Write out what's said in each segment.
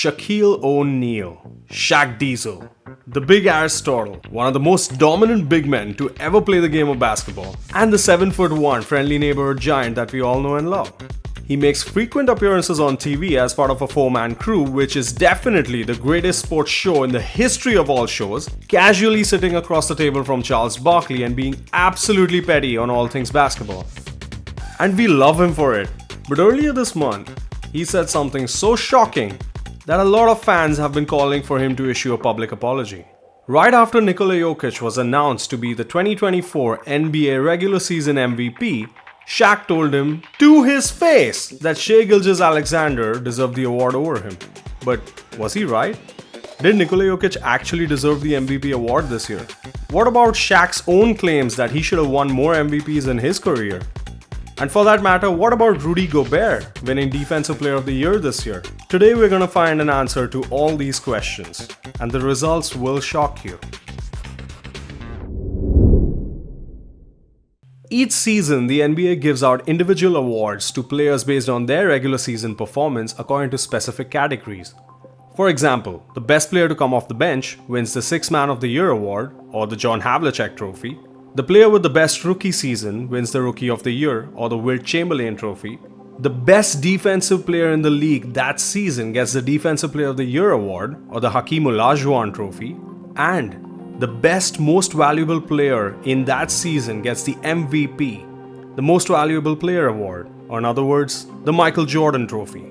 Shaquille O'Neal, Shaq Diesel, the Big Aristotle, one of the most dominant big men to ever play the game of basketball, and the 7'1" friendly neighborhood giant that we all know and love. He makes frequent appearances on TV as part of a four-man crew, which is definitely the greatest sports show in the history of all shows, casually sitting across the table from Charles Barkley and being absolutely petty on all things basketball. And we love him for it. But earlier this month, he said something so shocking that a lot of fans have been calling for him to issue a public apology. Right after Nikola Jokic was announced to be the 2024 NBA regular season MVP, Shaq told him to his face that Shai Gilgeous-Alexander deserved the award over him. But was he right? Did Nikola Jokic actually deserve the MVP award this year? What about Shaq's own claims that he should have won more MVPs in his career? And for that matter, what about Rudy Gobert winning Defensive Player of the Year this year? Today we're gonna find an answer to all these questions, and the results will shock you. Each season, the NBA gives out individual awards to players based on their regular season performance according to specific categories. For example, the best player to come off the bench wins the Sixth Man of the Year award or the John Havlicek Trophy. The player with the best rookie season wins the Rookie of the Year or the Wilt Chamberlain Trophy. The best defensive player in the league that season gets the Defensive Player of the Year award or the Hakeem Olajuwon Trophy. And the best most valuable player in that season gets the MVP, the Most Valuable Player award, or in other words, the Michael Jordan Trophy.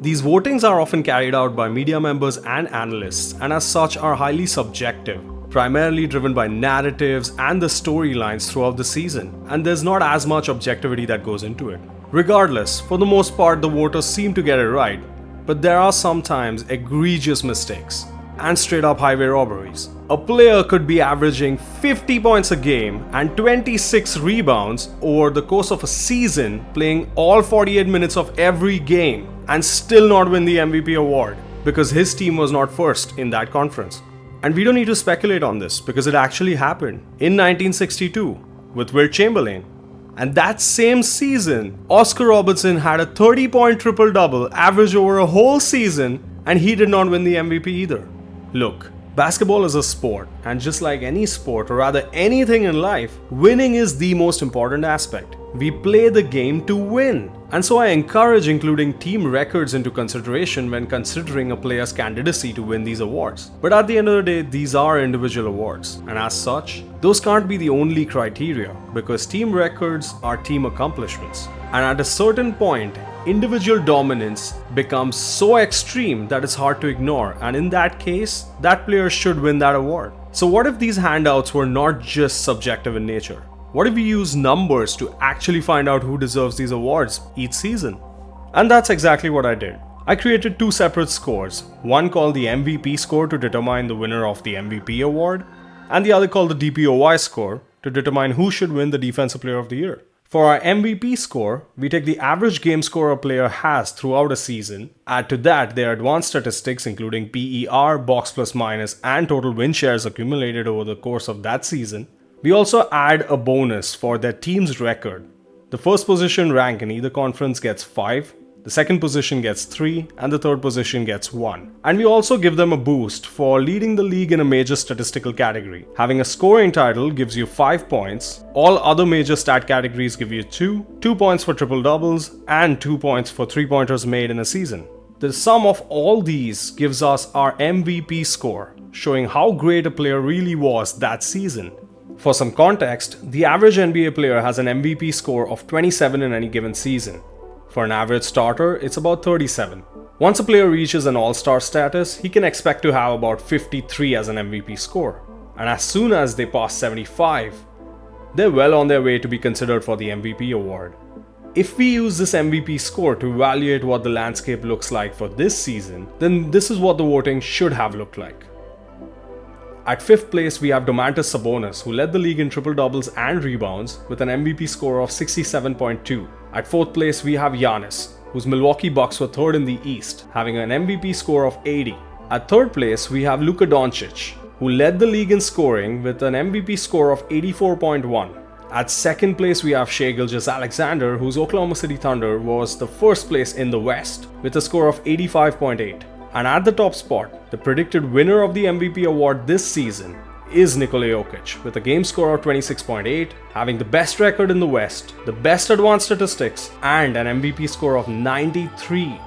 These votings are often carried out by media members and analysts, and as such are highly subjective, primarily driven by narratives and the storylines throughout the season, and there's not as much objectivity that goes into it. Regardless, for the most part the voters seem to get it right, but there are sometimes egregious mistakes and straight up highway robberies. A player could be averaging 50 points a game and 26 rebounds over the course of a season, playing all 48 minutes of every game, and still not win the MVP award because his team was not first in that conference. And we don't need to speculate on this because it actually happened in 1962 with Wilt Chamberlain. And that same season, Oscar Robertson had a 30-point triple-double average over a whole season, and he did not win the MVP either. Look, basketball is a sport, and just like any sport, or rather anything in life, winning is the most important aspect. We play the game to win. And so I encourage including team records into consideration when considering a player's candidacy to win these awards. But at the end of the day, these are individual awards, and as such, those can't be the only criteria because team records are team accomplishments. And at a certain point, individual dominance becomes so extreme that it's hard to ignore, and in that case, that player should win that award. So what if these handouts were not just subjective in nature? What if we use numbers to actually find out who deserves these awards each season? And that's exactly what I did. I created two separate scores, one called the MVP score to determine the winner of the MVP award, and the other called the DPOY score to determine who should win the Defensive Player of the Year. For our MVP score, we take the average game score a player has throughout a season, add to that their advanced statistics including PER, box plus minus, and total win shares accumulated over the course of that season. We also add a bonus for their team's record. The first position rank in either conference gets 5, the second position gets 3, and the third position gets 1. And we also give them a boost for leading the league in a major statistical category. Having a scoring title gives you 5 points, all other major stat categories give you 2 points for triple doubles, and 2 points for 3-pointers made in a season. The sum of all these gives us our MVP score, showing how great a player really was that season. For some context, the average NBA player has an MVP score of 27 in any given season. For an average starter, it's about 37. Once a player reaches an all-star status, he can expect to have about 53 as an MVP score. And as soon as they pass 75, they're well on their way to be considered for the MVP award. If we use this MVP score to evaluate what the landscape looks like for this season, then this is what the voting should have looked like. At 5th place, we have Domantas Sabonis, who led the league in triple-doubles and rebounds with an MVP score of 67.2. At 4th place, we have Giannis, whose Milwaukee Bucks were 3rd in the East, having an MVP score of 80. At 3rd place, we have Luka Doncic, who led the league in scoring with an MVP score of 84.1. At 2nd place, we have Shai Gilgeous-Alexander, whose Oklahoma City Thunder was the 1st place in the West with a score of 85.8. And at the top spot, the predicted winner of the MVP award this season is Nikola Jokic, with a game score of 26.8, having the best record in the West, the best advanced statistics, and an MVP score of 93.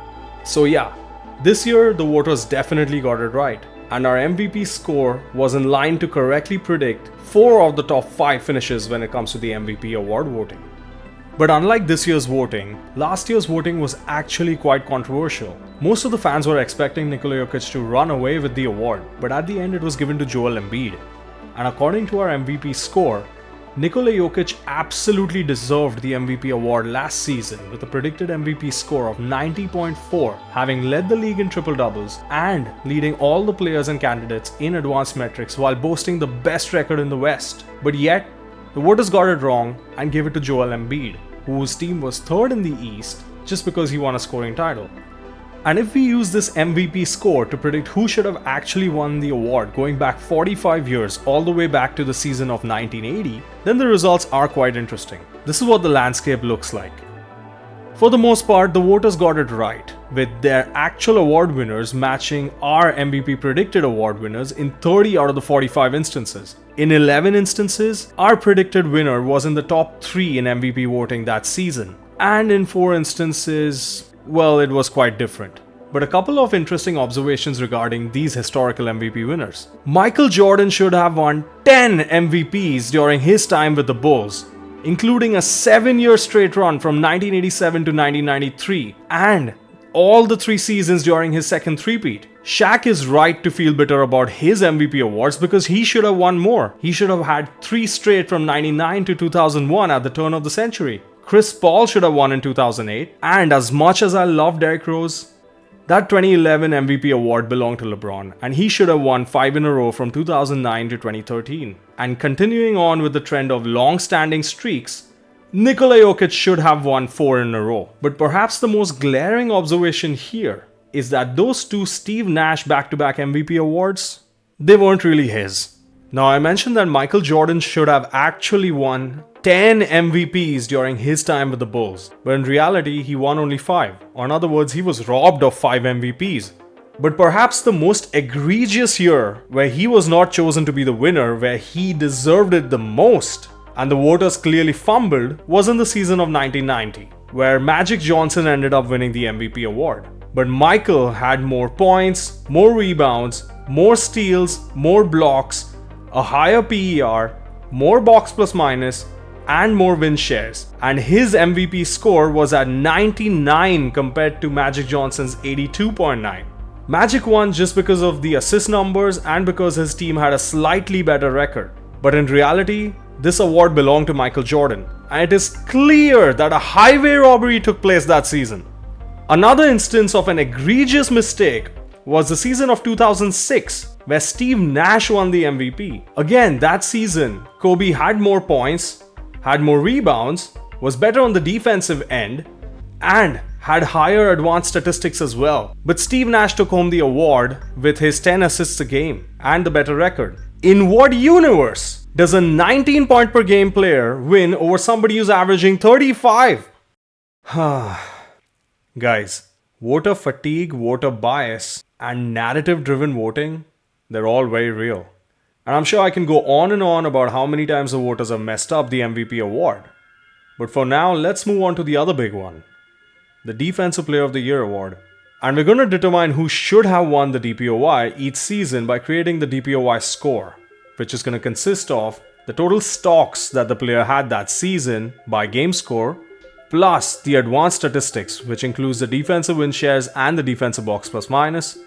So yeah, this year the voters definitely got it right, and our MVP score was in line to correctly predict 4 of the top 5 finishes when it comes to the MVP award voting. But unlike this year's voting, last year's voting was actually quite controversial. Most of the fans were expecting Nikola Jokic to run away with the award, but at the end it was given to Joel Embiid. And according to our MVP score, Nikola Jokic absolutely deserved the MVP award last season with a predicted MVP score of 90.4, having led the league in triple-doubles and leading all the players and candidates in advanced metrics while boasting the best record in the West. But yet, the voters got it wrong and gave it to Joel Embiid, whose team was third in the East just because he won a scoring title. And if we use this MVP score to predict who should have actually won the award going back 45 years all the way back to the season of 1980, then the results are quite interesting. This is what the landscape looks like. For the most part, the voters got it right, with their actual award winners matching our MVP predicted award winners in 30 out of the 45 instances. In 11 instances, our predicted winner was in the top 3 in MVP voting that season. And in 4 instances, well, it was quite different. But a couple of interesting observations regarding these historical MVP winners. Michael Jordan should have won 10 MVPs during his time with the Bulls, including a 7-year straight run from 1987 to 1993 and all the 3 seasons during his second three-peat. Shaq is right to feel bitter about his MVP awards because he should have won more. He should have had 3 straight from 99 to 2001 at the turn of the century. Chris Paul should have won in 2008, and as much as I love Derrick Rose, that 2011 MVP award belonged to LeBron, and he should have won 5 in a row from 2009 to 2013. And continuing on with the trend of long-standing streaks, Nikola Jokic should have won 4 in a row. But perhaps the most glaring observation here is that those 2 Steve Nash back-to-back MVP awards, they weren't really his. Now, I mentioned that Michael Jordan should have actually won 10 MVPs during his time with the Bulls, but in reality, he won only 5. Or in other words, he was robbed of 5 MVPs. But perhaps the most egregious year where he was not chosen to be the winner, where he deserved it the most, and the voters clearly fumbled, was in the season of 1990, where Magic Johnson ended up winning the MVP award. But Michael had more points, more rebounds, more steals, more blocks, a higher PER, more box plus minus, and more win shares. And his MVP score was at 99 compared to Magic Johnson's 82.9. Magic won just because of the assist numbers and because his team had a slightly better record. But in reality, this award belonged to Michael Jordan, and it is clear that a highway robbery took place that season. Another instance of an egregious mistake was the season of 2006, where Steve Nash won the MVP. Again, that season, Kobe had more points, had more rebounds, was better on the defensive end, and had higher advanced statistics as well. But Steve Nash took home the award with his 10 assists a game and the better record. In what universe does a 19 point per game player win over somebody who's averaging 35? Guys, voter fatigue, voter bias, and narrative-driven voting, they're all very real. And I'm sure I can go on and on about how many times the voters have messed up the MVP award. But for now, let's move on to the other big one, the Defensive Player of the Year award. And we're going to determine who should have won the DPOY each season by creating the DPOY score, which is going to consist of the total stocks that the player had that season by game score, plus the advanced statistics, which includes the defensive win shares and the defensive box plus minus.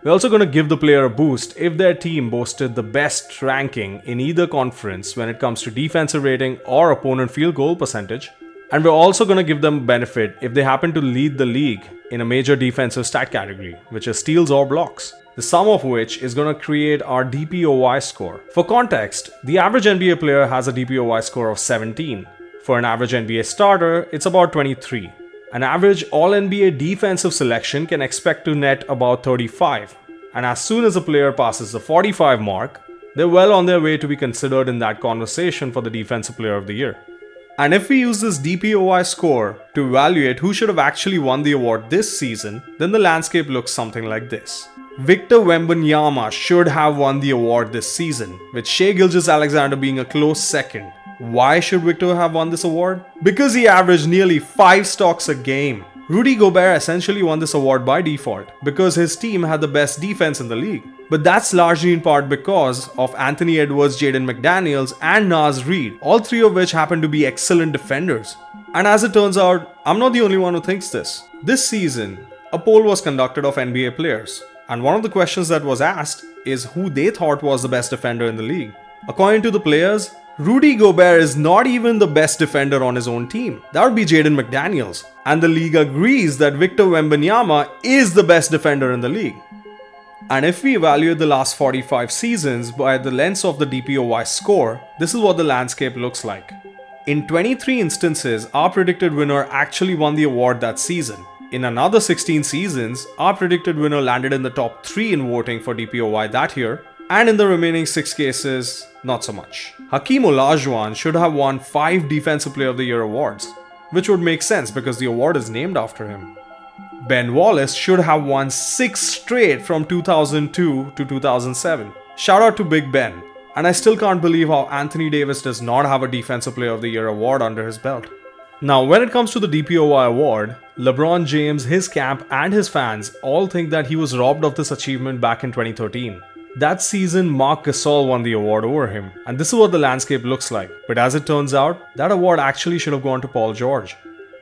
We're also going to give the player a boost if their team boasted the best ranking in either conference when it comes to defensive rating or opponent field goal percentage. And we're also going to give them benefit if they happen to lead the league in a major defensive stat category, which is steals or blocks, the sum of which is going to create our DPOY score. For context, the average NBA player has a DPOY score of 17. For an average NBA starter, it's about 23. An average All-NBA defensive selection can expect to net about 35. And as soon as a player passes the 45 mark, they're well on their way to be considered in that conversation for the Defensive Player of the Year. And if we use this DPOY score to evaluate who should have actually won the award this season, then the landscape looks something like this. Victor Wembanyama should have won the award this season, with Shai Gilgeous-Alexander being a close second. Why should Victor have won this award? Because he averaged nearly 5 stocks a game. Rudy Gobert essentially won this award by default because his team had the best defense in the league. But that's largely in part because of Anthony Edwards, Jaden McDaniels, and Naz Reid, all three of which happen to be excellent defenders. And as it turns out, I'm not the only one who thinks this. This season, a poll was conducted of NBA players, and one of the questions that was asked is who they thought was the best defender in the league. According to the players, Rudy Gobert is not even the best defender on his own team. That would be Jaden McDaniels. And the league agrees that Victor Wembanyama is the best defender in the league. And if we evaluate the last 45 seasons by the lens of the DPOY score, this is what the landscape looks like. In 23 instances, our predicted winner actually won the award that season. In another 16 seasons, our predicted winner landed in the top 3 in voting for DPOY that year, and in the remaining 6 cases, not so much. Hakeem Olajuwon should have won 5 Defensive Player of the Year awards, which would make sense because the award is named after him. Ben Wallace should have won 6 straight from 2002 to 2007. Shout out to Big Ben. And I still can't believe how Anthony Davis does not have a Defensive Player of the Year award under his belt. Now, when it comes to the DPOY award, LeBron James, his camp, and his fans all think that he was robbed of this achievement back in 2013. That season, Marc Gasol won the award over him, and this is what the landscape looks like. But as it turns out, that award actually should have gone to Paul George.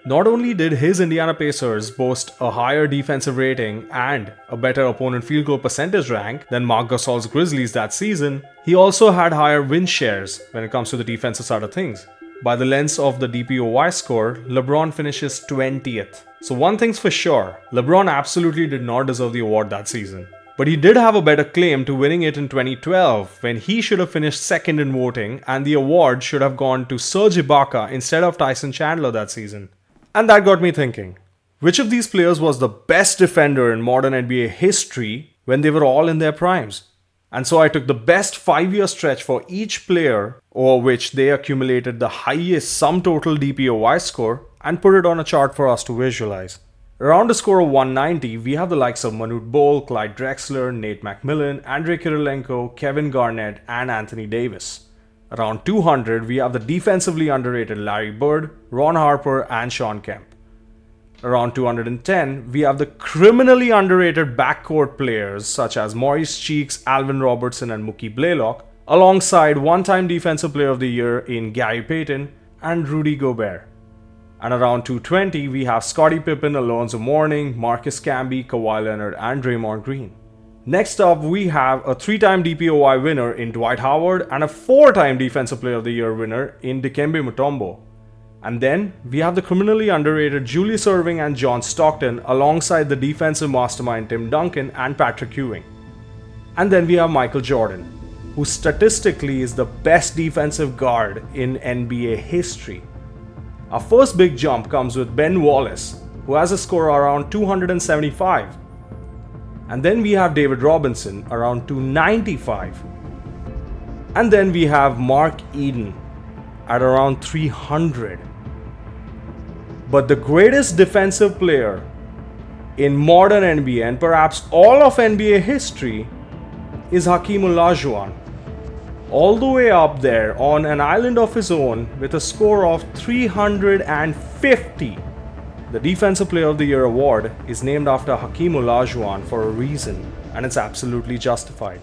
Not only did his Indiana Pacers boast a higher defensive rating and a better opponent field goal percentage rank than Marc Gasol's Grizzlies that season, he also had higher win shares when it comes to the defensive side of things. By the lens of the DPOY score, LeBron finishes 20th. So one thing's for sure, LeBron absolutely did not deserve the award that season. But he did have a better claim to winning it in 2012 when he should have finished second in voting and the award should have gone to Serge Ibaka instead of Tyson Chandler that season. And that got me thinking, which of these players was the best defender in modern NBA history when they were all in their primes? And so I took the best 5-year stretch for each player over which they accumulated the highest sum total DPOY score and put it on a chart for us to visualize. Around a score of 190, we have the likes of Manute Bol, Clyde Drexler, Nate McMillan, Andrei Kirilenko, Kevin Garnett, and Anthony Davis. Around 200, we have the defensively underrated Larry Bird, Ron Harper, and Shawn Kemp. Around 210, we have the criminally underrated backcourt players such as Maurice Cheeks, Alvin Robertson, and Mookie Blaylock, alongside one-time Defensive Player of the Year in Gary Payton and Rudy Gobert. And around 220, we have Scottie Pippen, Alonzo Mourning, Marcus Camby, Kawhi Leonard, and Draymond Green. Next up, we have a 3-time DPOY winner in Dwight Howard and a 4-time Defensive Player of the Year winner in Dikembe Mutombo. And then, we have the criminally underrated Julius Erving and John Stockton alongside the defensive mastermind Tim Duncan and Patrick Ewing. And then we have Michael Jordan, who statistically is the best defensive guard in NBA history. Our first big jump comes with Ben Wallace, who has a score around 275. And then we have David Robinson around 295. And then we have Mark Eden at around 300. But the greatest defensive player in modern NBA and perhaps all of NBA history is Hakeem Olajuwon, all the way up there on an island of his own with a score of 350. The Defensive Player of the Year award is named after Hakeem Olajuwon for a reason, and it's absolutely justified.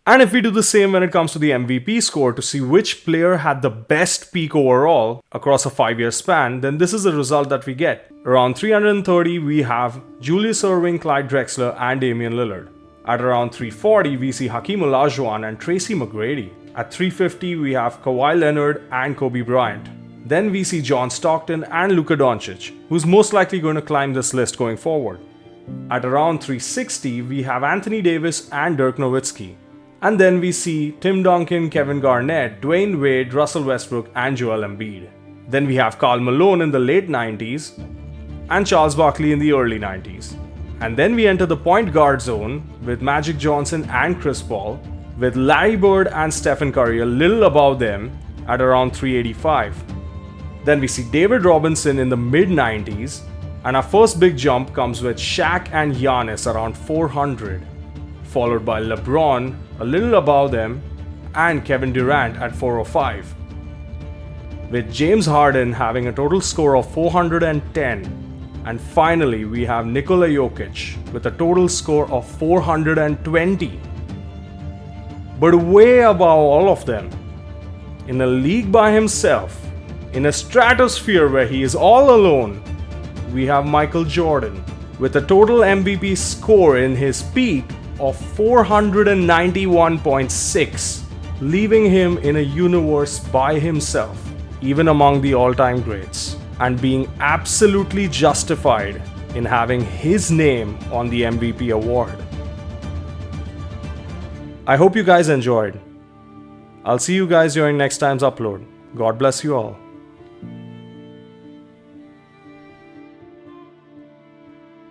And if we do the same when it comes to the MVP score to see which player had the best peak overall across a 5-year span, then this is the result that we get. Around 330, we have Julius Erving, Clyde Drexler, and Damian Lillard. At around 340, we see Hakeem Olajuwon and Tracy McGrady. At 350, we have Kawhi Leonard and Kobe Bryant. Then we see John Stockton and Luka Doncic, who's most likely going to climb this list going forward. At around 360, we have Anthony Davis and Dirk Nowitzki. And then we see Tim Duncan, Kevin Garnett, Dwayne Wade, Russell Westbrook, and Joel Embiid. Then we have Karl Malone in the late 90s and Charles Barkley in the early 90s. And then we enter the point guard zone with Magic Johnson and Chris Paul, with Larry Bird and Stephen Curry a little above them at around 385. Then we see David Robinson in the mid-90s, and our first big jump comes with Shaq and Giannis around 400, followed by LeBron a little above them and Kevin Durant at 405. With James Harden having a total score of 410. And finally, we have Nikola Jokic with a total score of 420. But way above all of them, in a league by himself, in a stratosphere where he is all alone, we have Michael Jordan with a total MVP score in his peak of 491.6, leaving him in a universe by himself, even among the all-time greats, and being absolutely justified in having his name on the MVP award. I hope you guys enjoyed. I'll see you guys during next time's upload. God bless you all.